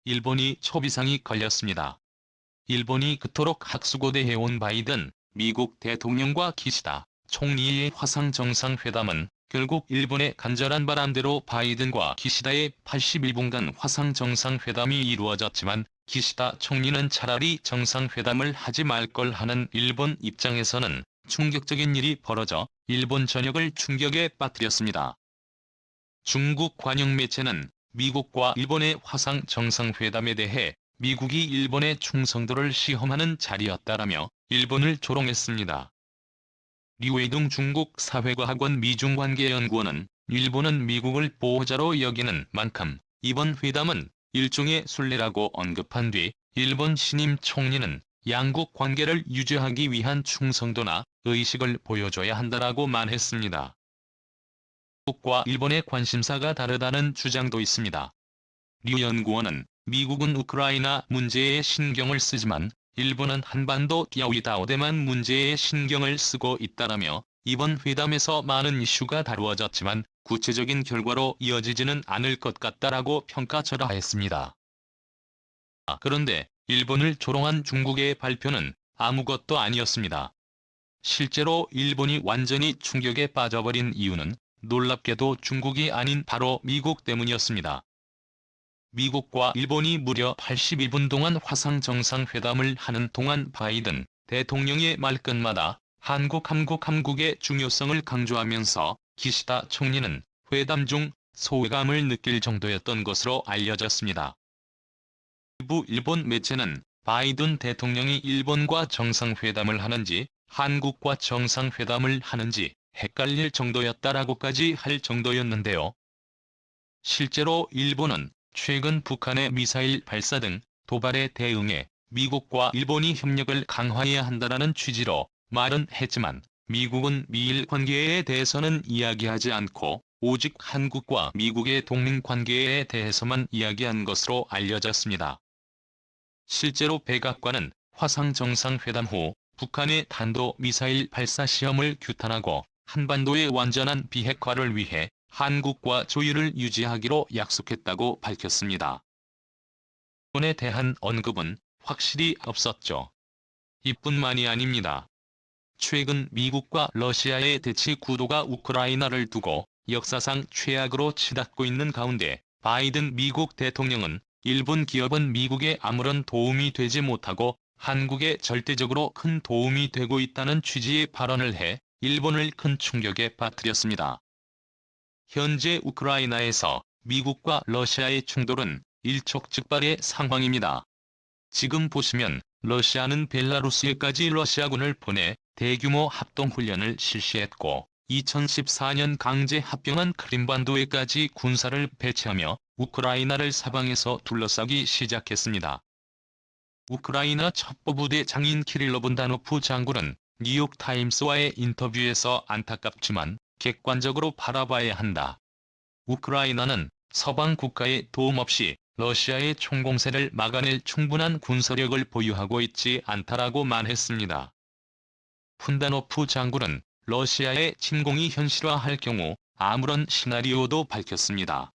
일본이 초비상이 걸렸습니다. 일본이 그토록 학수고대해온 바이든 미국 대통령과 기시다 총리의 화상 정상회담은 결국 일본의 간절한 바람대로 바이든과 기시다의 81분간 화상 정상회담이 이루어졌지만, 기시다 총리는 차라리 정상회담을 하지 말 걸 하는 일본 입장에서는 충격적인 일이 벌어져 일본 전역을 충격에 빠뜨렸습니다. 중국 관영 매체는 미국과 일본의 화상 정상회담에 대해 미국이 일본의 충성도를 시험하는 자리였다라며 일본을 조롱했습니다. 류웨이둥 중국 사회과학원 미중관계연구원은 일본은 미국을 보호자로 여기는 만큼 이번 회담은 일종의 순례라고 언급한 뒤, 일본 신임 총리는 양국 관계를 유지하기 위한 충성도나 의식을 보여줘야 한다라고 말했습니다. 미국과 일본의 관심사가 다르다는 주장도 있습니다. 류 연구원은 미국은 우크라이나 문제에 신경을 쓰지만 일본은 한반도 디아오이다오대만 문제에 신경을 쓰고 있다라며, 이번 회담에서 많은 이슈가 다루어졌지만 구체적인 결과로 이어지지는 않을 것 같다라고 평가절하했습니다. 그런데 일본을 조롱한 중국의 발표는 아무것도 아니었습니다. 실제로 일본이 완전히 충격에 빠져버린 이유는 놀랍게도 중국이 아닌 바로 미국 때문이었습니다. 미국과 일본이 무려 81분 동안 화상 정상회담을 하는 동안 바이든 대통령의 말끝마다 한국의 중요성을 강조하면서 기시다 총리는 회담 중 소외감을 느낄 정도였던 것으로 알려졌습니다. 일부 일본 매체는 바이든 대통령이 일본과 정상회담을 하는지 한국과 정상회담을 하는지 헷갈릴 정도였다라고까지 할 정도였는데요. 실제로 일본은 최근 북한의 미사일 발사 등 도발에 대응해 미국과 일본이 협력을 강화해야 한다는 취지로 말은 했지만, 미국은 미일 관계에 대해서는 이야기하지 않고 오직 한국과 미국의 동맹 관계에 대해서만 이야기한 것으로 알려졌습니다. 실제로 백악관은 화상 정상회담 후 북한의 탄도미사일 발사 시험을 규탄하고 한반도의 완전한 비핵화를 위해 한국과 조율을 유지하기로 약속했다고 밝혔습니다. 일본에 대한 언급은 확실히 없었죠. 이뿐만이 아닙니다. 최근 미국과 러시아의 대치 구도가 우크라이나를 두고 역사상 최악으로 치닫고 있는 가운데, 바이든 미국 대통령은 일본 기업은 미국에 아무런 도움이 되지 못하고 한국에 절대적으로 큰 도움이 되고 있다는 취지의 발언을 해 일본을 큰 충격에 빠뜨렸습니다. 현재 우크라이나에서 미국과 러시아의 충돌은 일촉즉발의 상황입니다. 지금 보시면 러시아는 벨라루스에까지 러시아군을 보내 대규모 합동훈련을 실시했고, 2014년 강제 합병한 크림반도에까지 군사를 배치하며 우크라이나를 사방에서 둘러싸기 시작했습니다. 우크라이나 첩보부대 장인 키릴러 본다노프 장군은 뉴욕타임스와의 인터뷰에서 안타깝지만 객관적으로 바라봐야 한다. 우크라이나는 서방 국가의 도움 없이 러시아의 총공세를 막아낼 충분한 군사력을 보유하고 있지 않다라고 말했습니다. 푼다노프 장군은 러시아의 침공이 현실화할 경우 아무런 시나리오도 밝혔습니다.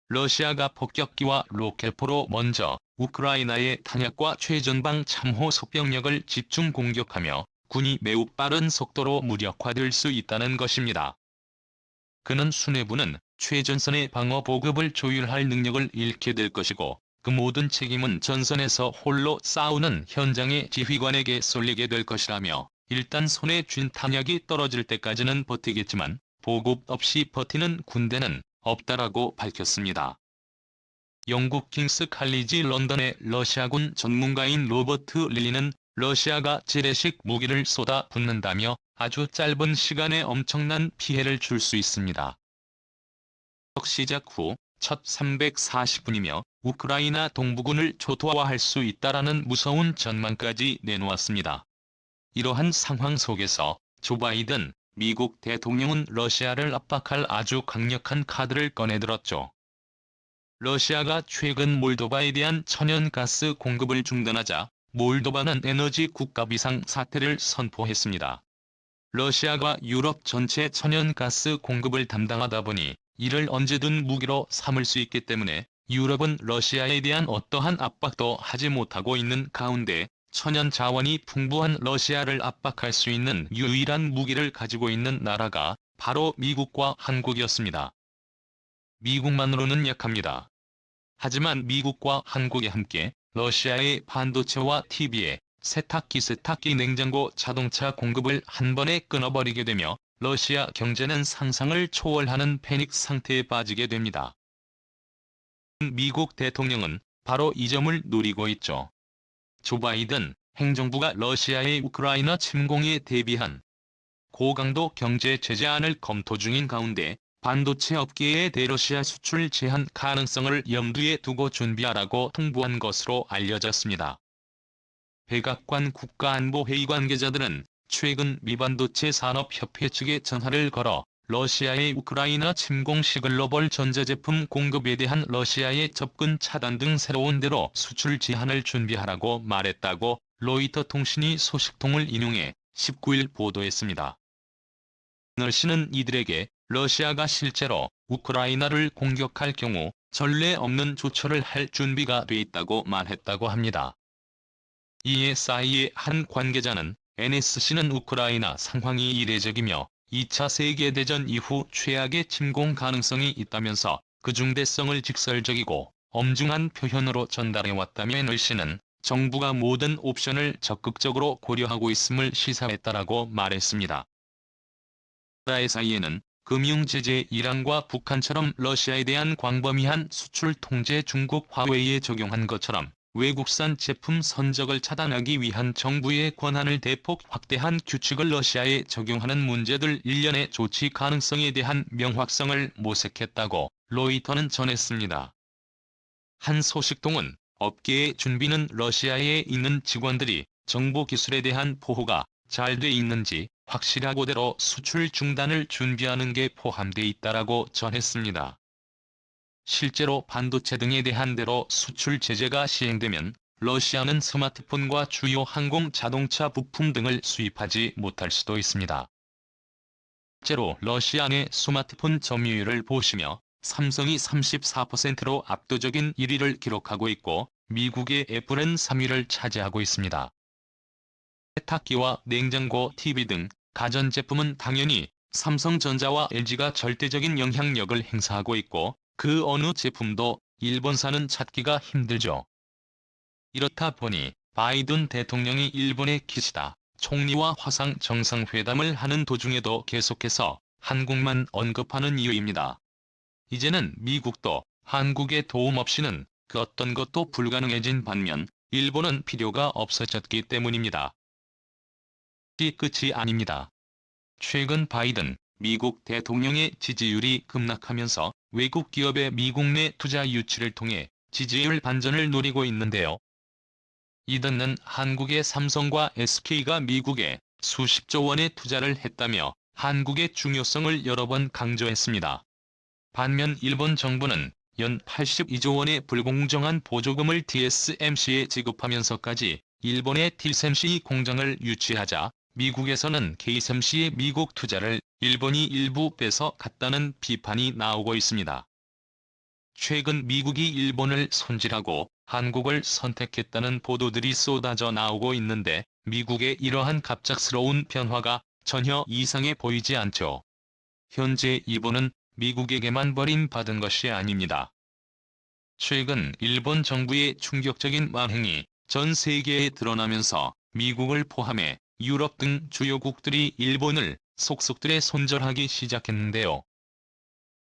러시아가 폭격기와 로켓포로 먼저 우크라이나의 탄약과 최전방 참호 속병력을 집중 공격하며 군이 매우 빠른 속도로 무력화될 수 있다는 것입니다. 그는 수뇌부는 최전선의 방어 보급을 조율할 능력을 잃게 될 것이고, 그 모든 책임은 전선에서 홀로 싸우는 현장의 지휘관에게 쏠리게 될 것이라며, 일단 손에 쥔 탄약이 떨어질 때까지는 버티겠지만 보급 없이 버티는 군대는 없다라고 밝혔습니다. 영국 킹스 칼리지 런던의 러시아군 전문가인 로버트 릴리는 러시아가 재래식 무기를 쏟아 붓는다며 아주 짧은 시간에 엄청난 피해를 줄 수 있습니다. 시작 후 첫 340분이며 우크라이나 동부군을 초토화할 수 있다라는 무서운 전망까지 내놓았습니다. 이러한 상황 속에서 조 바이든 미국 대통령은 러시아를 압박할 아주 강력한 카드를 꺼내들었죠. 러시아가 최근 몰도바에 대한 천연가스 공급을 중단하자 몰도바는 에너지 국가 비상 사태를 선포했습니다. 러시아가 유럽 전체 천연가스 공급을 담당하다 보니 이를 언제든 무기로 삼을 수 있기 때문에 유럽은 러시아에 대한 어떠한 압박도 하지 못하고 있는 가운데 천연 자원이 풍부한 러시아를 압박할 수 있는 유일한 무기를 가지고 있는 나라가 바로 미국과 한국이었습니다. 미국만으로는 약합니다. 하지만 미국과 한국이 함께 러시아의 반도체와 TV에 세탁기, 냉장고, 자동차 공급을 한 번에 끊어버리게 되며 러시아 경제는 상상을 초월하는 패닉 상태에 빠지게 됩니다. 미국 대통령은 바로 이 점을 노리고 있죠. 조 바이든 행정부가 러시아의 우크라이나 침공에 대비한 고강도 경제 제재안을 검토 중인 가운데 반도체 업계의 대러시아 수출 제한 가능성을 염두에 두고 준비하라고 통보한 것으로 알려졌습니다. 백악관 국가안보회의 관계자들은 최근 미 반도체 산업협회 측에 전화를 걸어 러시아의 우크라이나 침공 시 글로벌 전자제품 공급에 대한 러시아의 접근 차단 등 새로운 대로 수출 제한을 준비하라고 말했다고 로이터 통신이 소식통을 인용해 19일 보도했습니다. 러시아는 이들에게 러시아가 실제로 우크라이나를 공격할 경우 전례 없는 조처를 할 준비가 돼 있다고 말했다고 합니다. ESI의 한 관계자는 NSC는 우크라이나 상황이 이례적이며 2차 세계대전 이후 최악의 침공 가능성이 있다면서 그 중대성을 직설적이고 엄중한 표현으로 전달해왔다며 NSC는 정부가 모든 옵션을 적극적으로 고려하고 있음을 시사했다라고 말했습니다. 나라의 사이에는 금융 제재 이란과 북한처럼 러시아에 대한 광범위한 수출 통제 중국 화웨이에 적용한 것처럼 외국산 제품 선적을 차단하기 위한 정부의 권한을 대폭 확대한 규칙을 러시아에 적용하는 문제들 일련의 조치 가능성에 대한 명확성을 모색했다고 로이터는 전했습니다. 한 소식통은 업계의 준비는 러시아에 있는 직원들이 정보 기술에 대한 보호가 잘 돼 있는지 확실하고대로 수출 중단을 준비하는 게 포함돼 있다라고 전했습니다. 실제로 반도체 등에 대한 대로 수출 제재가 시행되면 러시아는 스마트폰과 주요 항공 자동차 부품 등을 수입하지 못할 수도 있습니다. 실제로 러시아 내 스마트폰 점유율을 보시며 삼성이 34%로 압도적인 1위를 기록하고 있고 미국의 애플은 3위를 차지하고 있습니다. 세탁기와 냉장고, TV 등 가전제품은 당연히 삼성전자와 LG가 절대적인 영향력을 행사하고 있고 그 어느 제품도 일본산은 찾기가 힘들죠. 이렇다 보니 바이든 대통령이 일본의 기시다 총리와 화상 정상회담을 하는 도중에도 계속해서 한국만 언급하는 이유입니다. 이제는 미국도 한국의 도움 없이는 그 어떤 것도 불가능해진 반면 일본은 필요가 없어졌기 때문입니다. 이 끝이 아닙니다. 최근 바이든 미국 대통령의 지지율이 급락하면서 외국 기업의 미국 내 투자 유치를 통해 지지율 반전을 노리고 있는데요. 이든은 한국의 삼성과 SK가 미국에 수십조 원의 투자를 했다며 한국의 중요성을 여러 번 강조했습니다. 반면 일본 정부는 연 82조 원의 불공정한 보조금을 TSMC에 지급하면서까지 일본의 TSMC 공장을 유치하자 미국에서는 KSMC의 미국 투자를 일본이 일부 뺏어 갔다는 비판이 나오고 있습니다. 최근 미국이 일본을 손질하고 한국을 선택했다는 보도들이 쏟아져 나오고 있는데 미국의 이러한 갑작스러운 변화가 전혀 이상해 보이지 않죠. 현재 일본은 미국에게만 버림받은 것이 아닙니다. 최근 일본 정부의 충격적인 만행이 전 세계에 드러나면서 미국을 포함해 유럽 등 주요국들이 일본을 속속들에 손절하기 시작했는데요.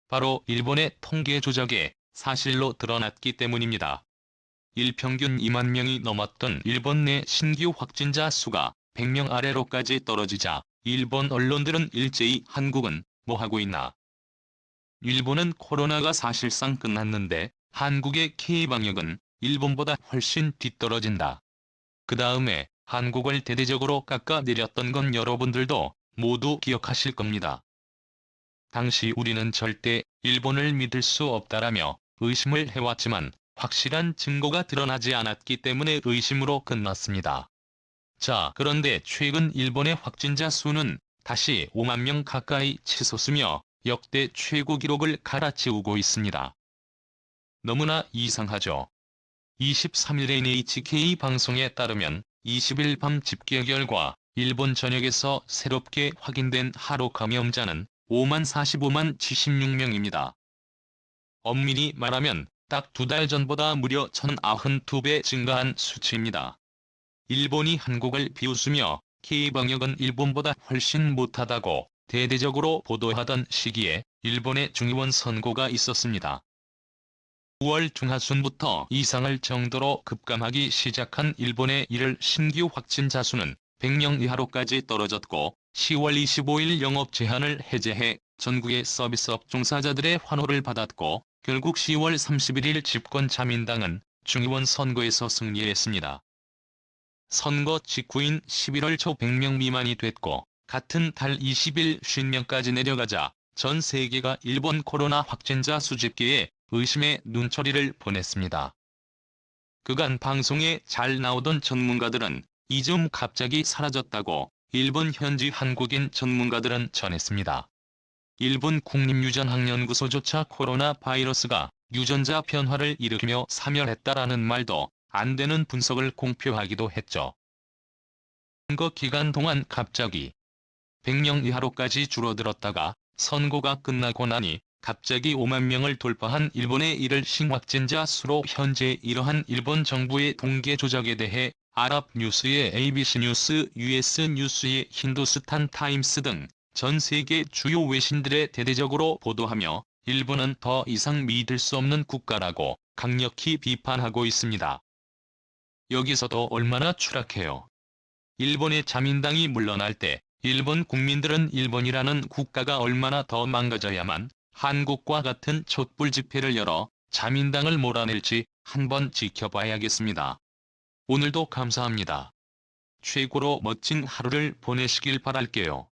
바로 일본의 통계 조작에 사실로 드러났기 때문입니다. 일평균 2만 명이 넘었던 일본 내 신규 확진자 수가 100명 아래로까지 떨어지자 일본 언론들은 일제히 한국은 뭐 하고 있나? 일본은 코로나가 사실상 끝났는데 한국의 K방역은 일본보다 훨씬 뒤떨어진다. 그 다음에 한국을 대대적으로 깎아내렸던 건 여러분들도 모두 기억하실 겁니다. 당시 우리는 절대 일본을 믿을 수 없다라며 의심을 해왔지만 확실한 증거가 드러나지 않았기 때문에 의심으로 끝났습니다. 자, 그런데 최근 일본의 확진자 수는 다시 5만 명 가까이 치솟으며 역대 최고 기록을 갈아치우고 있습니다. 너무나 이상하죠. 23일 NHK 방송에 따르면 20일 밤 집계 결과 일본 전역에서 새롭게 확인된 하루 감염자는 45만 76명입니다. 엄밀히 말하면 딱 2달 전보다 무려 1092배 증가한 수치입니다. 일본이 한국을 비웃으며 K방역은 일본보다 훨씬 못하다고 대대적으로 보도하던 시기에 일본의 중의원 선거가 있었습니다. 9월 중하순부터 이상할 정도로 급감하기 시작한 일본의 1월 신규 확진자 수는 100명 이하로까지 떨어졌고 10월 25일 영업 제한을 해제해 전국의 서비스업 종사자들의 환호를 받았고 결국 10월 31일 집권 자민당은 중의원 선거에서 승리했습니다. 선거 직후인 11월 초 100명 미만이 됐고 같은 달 20일 50명까지 내려가자 전 세계가 일본 코로나 확진자 수 집계에 의심의 눈초리를 보냈습니다. 그간 방송에 잘 나오던 전문가들은 이 점 갑자기 사라졌다고 일본 현지 한국인 전문가들은 전했습니다. 일본 국립유전학연구소조차 코로나 바이러스가 유전자 변화를 일으키며 사멸했다라는 말도 안 되는 분석을 공표하기도 했죠. 선거 기간 동안 갑자기 100명 이하로까지 줄어들었다가 선거가 끝나고 나니 갑자기 5만 명을 돌파한 일본의 1월 신확진자 수로 현재 이러한 일본 정부의 통계 조작에 대해 아랍뉴스의 ABC 뉴스, US 뉴스의 힌두스탄 타임스 등 전 세계 주요 외신들에 대대적으로 보도하며 일본은 더 이상 믿을 수 없는 국가라고 강력히 비판하고 있습니다. 여기서도 얼마나 추락해요. 일본의 자민당이 물러날 때 일본 국민들은 일본이라는 국가가 얼마나 더 망가져야만 한국과 같은 촛불 집회를 열어 자민당을 몰아낼지 한번 지켜봐야겠습니다. 오늘도 감사합니다. 최고로 멋진 하루를 보내시길 바랄게요.